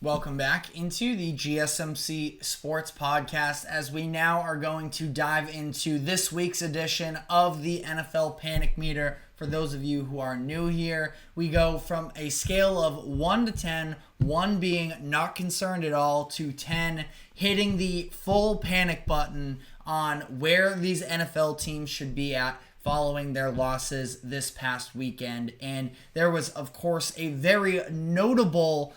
Welcome back into the GSMC Sports Podcast as we now are going to dive into this week's edition of the NFL Panic Meter. For those of you who are new here, we go from a scale of 1 to 10, 1 being not concerned at all, to 10 hitting the full panic button on where these NFL teams should be at following their losses this past weekend. And there was, of course, a very notable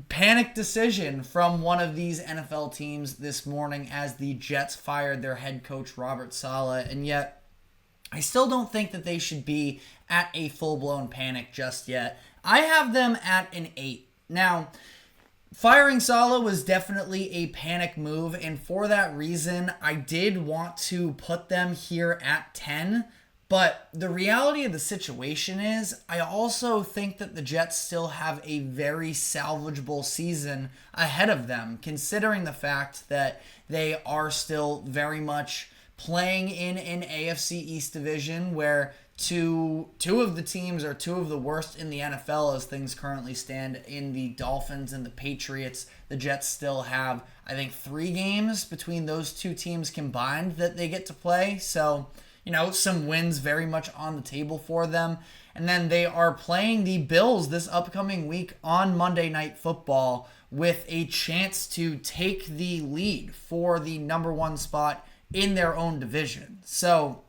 panic decision from one of these NFL teams this morning as the Jets fired their head coach Robert Saleh, and yet I still don't think that they should be at a full-blown panic just yet. I have them at an 8. Now, firing Saleh was definitely a panic move, and for that reason, I did want to put them here at 10. But the reality of the situation is, I also think that the Jets still have a very salvageable season ahead of them, considering the fact that they are still very much playing in an AFC East division where two of the teams are two of the worst in the NFL as things currently stand in the Dolphins and the Patriots. The Jets still have, I think, 3 games between those two teams combined that they get to play. So, some wins very much on the table for them. And then they are playing the Bills this upcoming week on Monday Night Football with a chance to take the lead for the number 1 spot in their own division. So,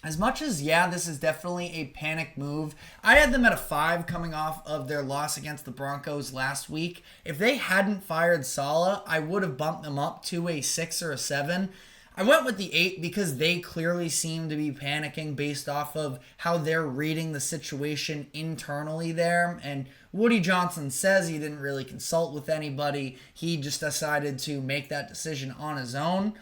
as much as, this is definitely a panic move, I had them at a 5 coming off of their loss against the Broncos last week. If they hadn't fired Saleh, I would have bumped them up to a 6 or a 7. I went with the 8 because they clearly seem to be panicking based off of how they're reading the situation internally there. And Woody Johnson says he didn't really consult with anybody. He just decided to make that decision on his own.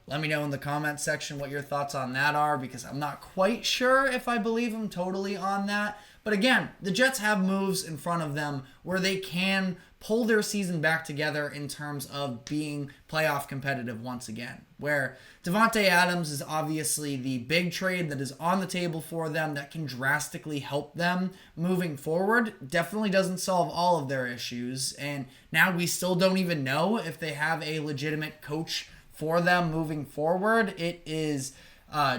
Let me know in the comments section what your thoughts on that are, because I'm not quite sure if I believe him totally on that. But again, the Jets have moves in front of them where they can pull their season back together in terms of being playoff competitive once again. Where Davante Adams is obviously the big trade that is on the table for them that can drastically help them moving forward. Definitely doesn't solve all of their issues. And now we still don't even know if they have a legitimate coach for them moving forward. It is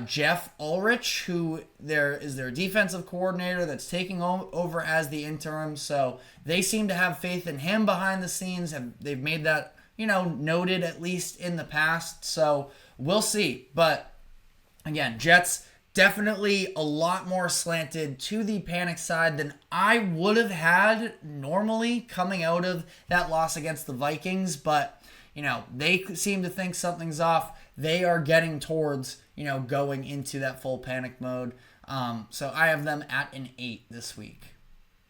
Jeff Ulrich, who is their defensive coordinator that's taking over as the interim. So they seem to have faith in him behind the scenes. They've made that, noted at least in the past. So we'll see. But again, Jets definitely a lot more slanted to the panic side than I would have had normally coming out of that loss against the Vikings. But, they seem to think something's off. They are getting towards going into that full panic mode. So I have them at an 8 this week.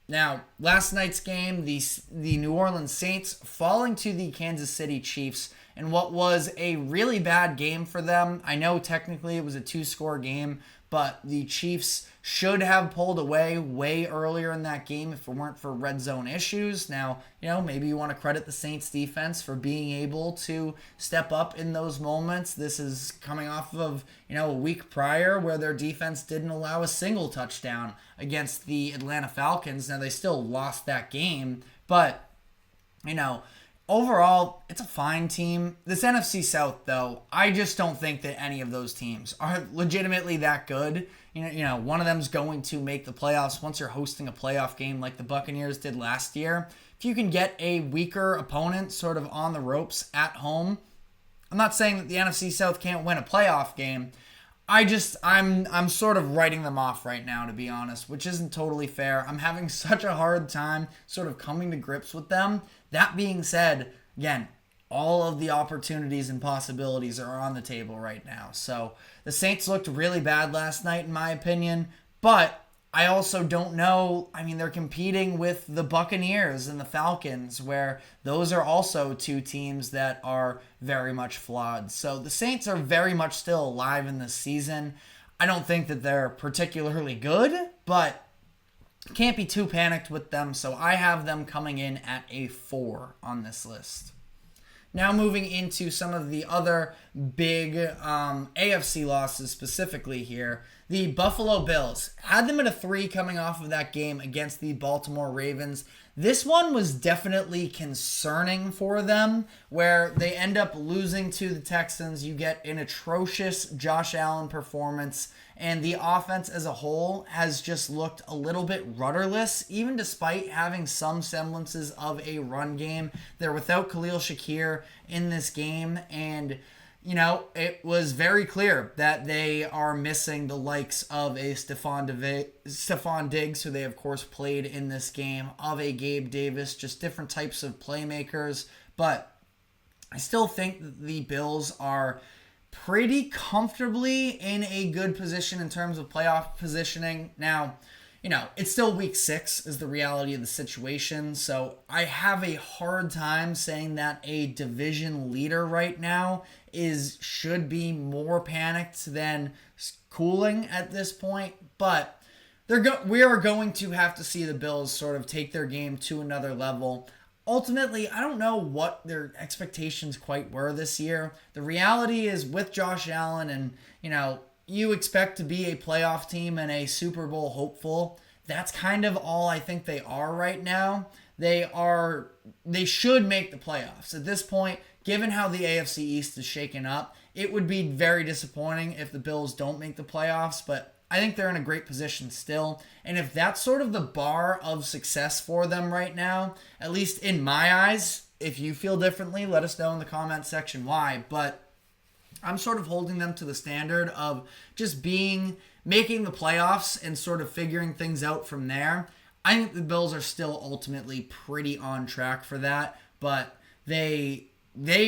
Now, last night's game, the New Orleans Saints falling to the Kansas City Chiefs in what was a really bad game for them. I know technically it was a 2-score game, but the Chiefs should have pulled away way earlier in that game if it weren't for red zone issues. Now, maybe you want to credit the Saints defense for being able to step up in those moments. This is coming off of, a week prior where their defense didn't allow a single touchdown against the Atlanta Falcons. Now, they still lost that game, but, overall, it's a fine team. This NFC South, though, I just don't think that any of those teams are legitimately that good. One of them's going to make the playoffs once you're hosting a playoff game like the Buccaneers did last year. If you can get a weaker opponent sort of on the ropes at home, I'm not saying that the NFC South can't win a playoff game. I'm sort of writing them off right now, to be honest, which isn't totally fair. I'm having such a hard time sort of coming to grips with them. That being said, again, all of the opportunities and possibilities are on the table right now. So the Saints looked really bad last night, in my opinion, but I also don't know. I mean, they're competing with the Buccaneers and the Falcons, where those are also two teams that are very much flawed. So the Saints are very much still alive in this season. I don't think that they're particularly good, but can't be too panicked with them. So I have them coming in at a 4 on this list. Now moving into some of the other big AFC losses specifically here. The Buffalo Bills had them at a 3 coming off of that game against the Baltimore Ravens. This one was definitely concerning for them, where they end up losing to the Texans. You get an atrocious Josh Allen performance, and the offense as a whole has just looked a little bit rudderless, even despite having some semblances of a run game. They're without Khalil Shakir in this game, and it was very clear that they are missing the likes of a Stephon Diggs, who they, of course, played in this game, of a Gabe Davis, just different types of playmakers. But I still think that the Bills are pretty comfortably in a good position in terms of playoff positioning. Now, it's still week 6 is the reality of the situation. So I have a hard time saying that a division leader right now should be more panicked than cooling at this point. But we are going to have to see the Bills sort of take their game to another level. Ultimately, I don't know what their expectations quite were this year. The reality is with Josh Allen and, you expect to be a playoff team and a Super Bowl hopeful. That's kind of all I think they are right now. They should make the playoffs. At this point, given how the AFC East is shaken up, it would be very disappointing if the Bills don't make the playoffs, but I think they're in a great position still. And if that's sort of the bar of success for them right now, at least in my eyes, if you feel differently, let us know in the comment section why. But I'm sort of holding them to the standard of just making the playoffs and sort of figuring things out from there. I think the Bills are still ultimately pretty on track for that, but they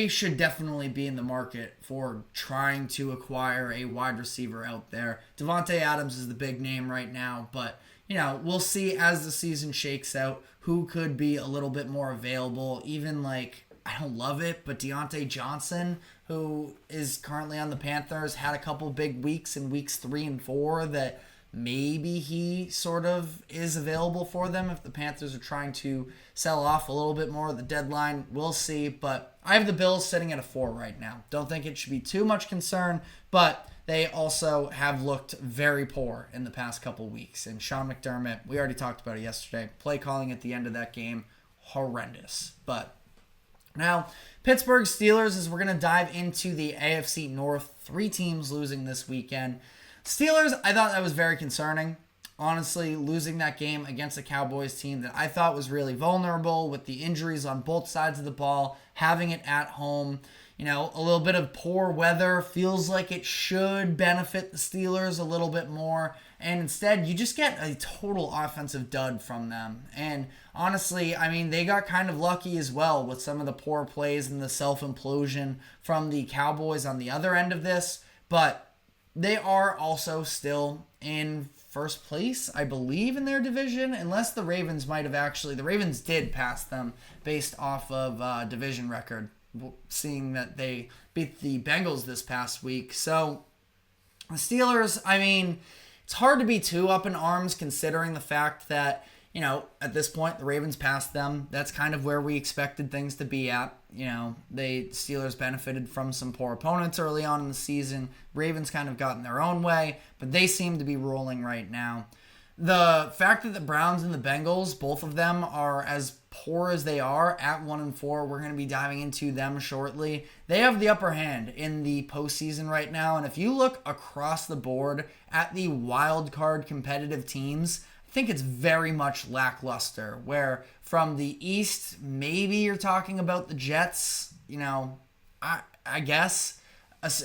should definitely be in the market for trying to acquire a wide receiver out there. Devontae Adams is the big name right now, but we'll see as the season shakes out who could be a little bit more available. Even I don't love it, but Deontay Johnson, who is currently on the Panthers, had a couple big weeks in weeks 3 and 4 that maybe he sort of is available for them if the Panthers are trying to sell off a little bit more at the deadline. We'll see, but I have the Bills sitting at a 4 right now. Don't think it should be too much concern, but they also have looked very poor in the past couple weeks. And Sean McDermott, we already talked about it yesterday, play calling at the end of that game, horrendous. But now, Pittsburgh Steelers, as we're going to dive into the AFC North, 3 teams losing this weekend. Steelers, I thought that was very concerning. Honestly, losing that game against a Cowboys team that I thought was really vulnerable with the injuries on both sides of the ball, having it at home. A little bit of poor weather feels like it should benefit the Steelers a little bit more. And instead, you just get a total offensive dud from them. And honestly, they got kind of lucky as well with some of the poor plays and the self-implosion from the Cowboys on the other end of this. But they are also still in first place, I believe, in their division, unless the Ravens the Ravens did pass them based off of division record, seeing that they beat the Bengals this past week. So the Steelers, it's hard to be too up in arms considering the fact that, at this point, the Ravens passed them. That's kind of where we expected things to be at. The Steelers benefited from some poor opponents early on in the season. Ravens kind of got in their own way, but they seem to be rolling right now. The fact that the Browns and the Bengals, both of them, are as poor as they are at 1-4, we're going to be diving into them shortly. They have the upper hand in the postseason right now, and if you look across the board at the wild card competitive teams, I think it's very much lackluster, where from the East, maybe you're talking about the Jets, I guess,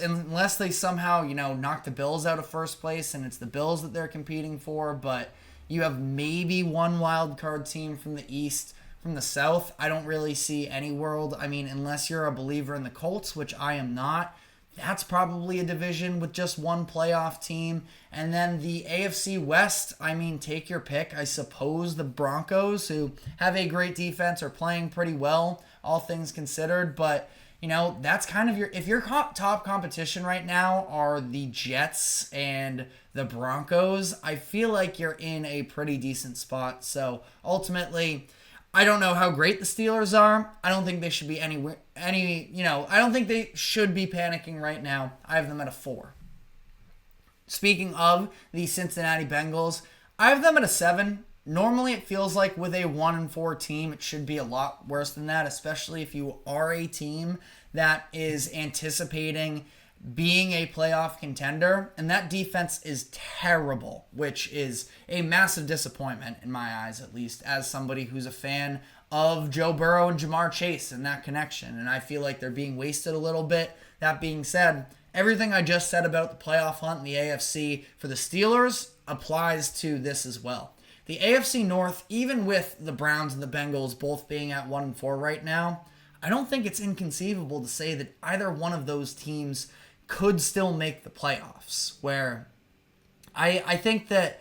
unless they somehow, knock the Bills out of first place and it's the Bills that they're competing for, but you have maybe one wild card team from the East. From the South, I don't really see any world. Unless you're a believer in the Colts, which I am not, that's probably a division with just one playoff team. And then the AFC West, take your pick. I suppose the Broncos, who have a great defense, are playing pretty well, all things considered. But, that's kind of if your top competition right now are the Jets and the Broncos, I feel like you're in a pretty decent spot. So ultimately, I don't know how great the Steelers are. I don't think they should be I don't think they should be panicking right now. I have them at a 4. Speaking of the Cincinnati Bengals, I have them at a 7. Normally, it feels like with a 1-4 team, it should be a lot worse than that, especially if you are a team that is anticipating being a playoff contender. And that defense is terrible, which is a massive disappointment in my eyes, at least, as somebody who's a fan of Joe Burrow and Jamar Chase and that connection. And I feel like they're being wasted a little bit. That being said, everything I just said about the playoff hunt in the AFC for the Steelers applies to this as well. The AFC North, even with the Browns and the Bengals both being at 1-4 right now, I don't think it's inconceivable to say that either one of those teams could still make the playoffs, where I think that,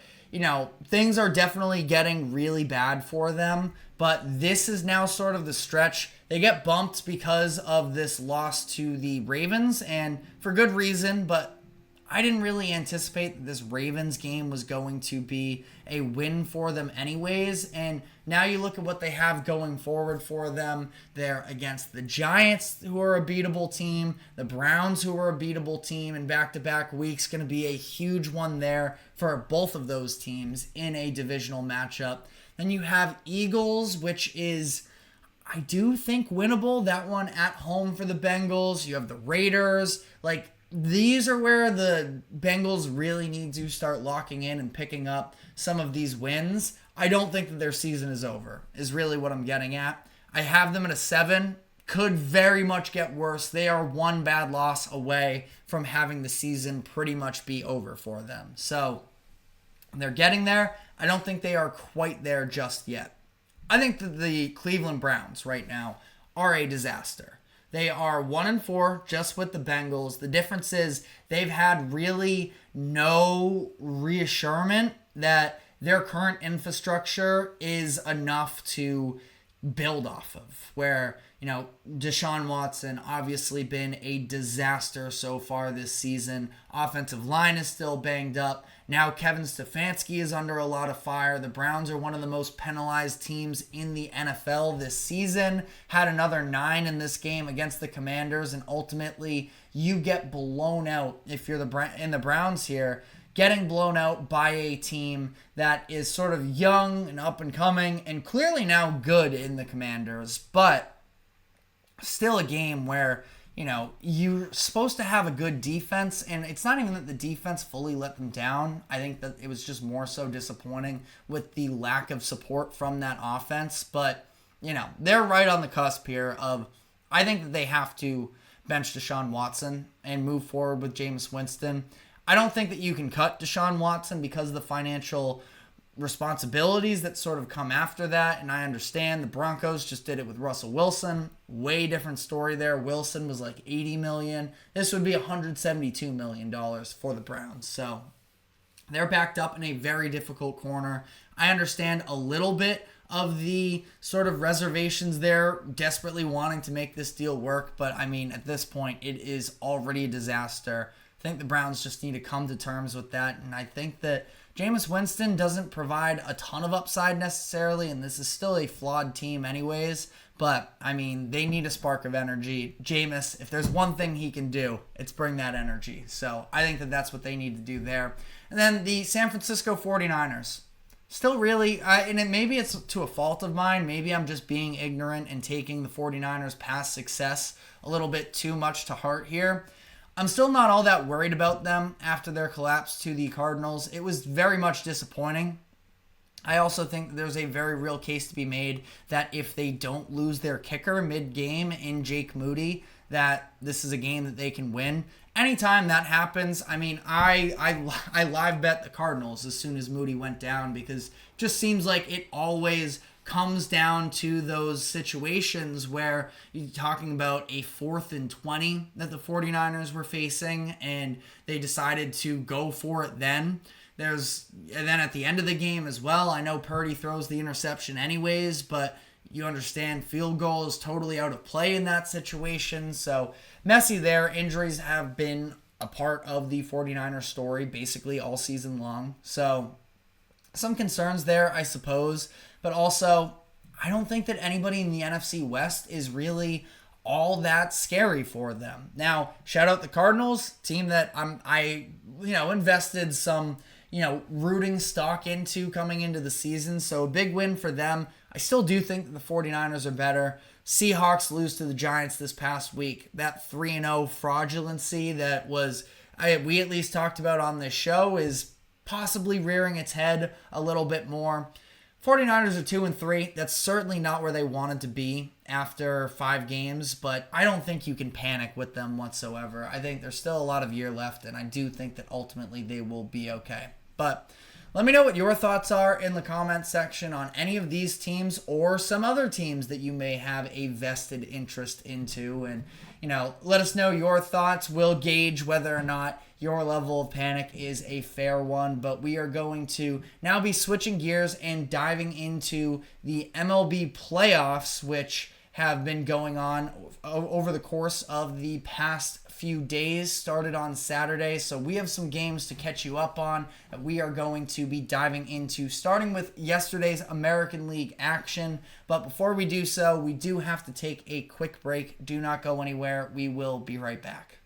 things are definitely getting really bad for them, but this is now sort of the stretch. They get bumped because of this loss to the Ravens, and for good reason, but I didn't really anticipate that this Ravens game was going to be a win for them anyways. And now you look at what they have going forward for them. They're against the Giants, who are a beatable team, the Browns, who are a beatable team, and back-to-back weeks going to be a huge one there for both of those teams in a divisional matchup. Then you have Eagles, which is, I do think, winnable. That one at home for the Bengals. You have the Raiders. These are where the Bengals really need to start locking in and picking up some of these wins. I don't think that their season is over, is really what I'm getting at. I have them at a 7. Could very much get worse. They are one bad loss away from having the season pretty much be over for them. So they're getting there. I don't think they are quite there just yet. I think that the Cleveland Browns right now are a disaster. They are 1-4 just with the Bengals. The difference is they've had really no reassurance that their current infrastructure is enough to build off of. Where, Deshaun Watson obviously been a disaster so far this season. Offensive line is still banged up. Now Kevin Stefanski is under a lot of fire. The Browns are one of the most penalized teams in the NFL this season. Had another 9 in this game against the Commanders, and ultimately you get blown out if you're in the Browns here. Getting blown out by a team that is sort of young and up and coming and clearly now good in the Commanders, but still a game where, you're supposed to have a good defense, and it's not even that the defense fully let them down. I think that it was just more so disappointing with the lack of support from that offense, but, they're right on the cusp here of, I think that they have to bench Deshaun Watson and move forward with Jameis Winston. I don't think that you can cut Deshaun Watson because of the financial responsibilities that sort of come after that, and I understand the Broncos just did it with Russell Wilson. Way different story there. Wilson was like $80 million. This would be $172 million for the Browns. So they're backed up in a very difficult corner. I understand a little bit of the sort of reservations there, desperately wanting to make this deal work, but at this point, it is already a disaster. I think the Browns just need to come to terms with that, and I think that Jameis Winston doesn't provide a ton of upside necessarily, and this is still a flawed team anyways, but, they need a spark of energy. Jameis, if there's one thing he can do, it's bring that energy. So I think that that's what they need to do there. And then the San Francisco 49ers. Still really, maybe it's to a fault of mine. Maybe I'm just being ignorant and taking the 49ers' past success a little bit too much to heart here. I'm still not all that worried about them after their collapse to the Cardinals. It was very much disappointing. I also think that there's a very real case to be made that if they don't lose their kicker mid-game in Jake Moody, that this is a game that they can win. Anytime that happens, I live bet the Cardinals as soon as Moody went down, because it just seems like it always comes down to those situations where you're talking about a 4th and 20 that the 49ers were facing, and they decided to go for it then. And then at the end of the game as well, I know Purdy throws the interception anyways, but you understand field goal is totally out of play in that situation. So messy there. Injuries have been a part of the 49ers story basically all season long. So some concerns there, I suppose. But also, I don't think that anybody in the NFC West is really all that scary for them. Now, shout out the Cardinals, team that I invested some, rooting stock into coming into the season. So a big win for them. I still do think that the 49ers are better. Seahawks lose to the Giants this past week. That 3-0 fraudulency that we at least talked about on this show is possibly rearing its head a little bit more. 49ers are 2-3. That's certainly not where they wanted to be after 5 games, but I don't think you can panic with them whatsoever. I think there's still a lot of year left, and I do think that ultimately they will be okay. But let me know what your thoughts are in the comment section on any of these teams or some other teams that you may have a vested interest into. And, let us know your thoughts. We'll gauge whether or not your level of panic is a fair one. But we are going to now be switching gears and diving into the MLB playoffs, which have been going on over the course of the past few days. Started on Saturday, so we have some games to catch you up on that we are going to be diving into, starting with yesterday's American League action. But before we do so, we do have to take a quick break. Do not go anywhere. We will be right back.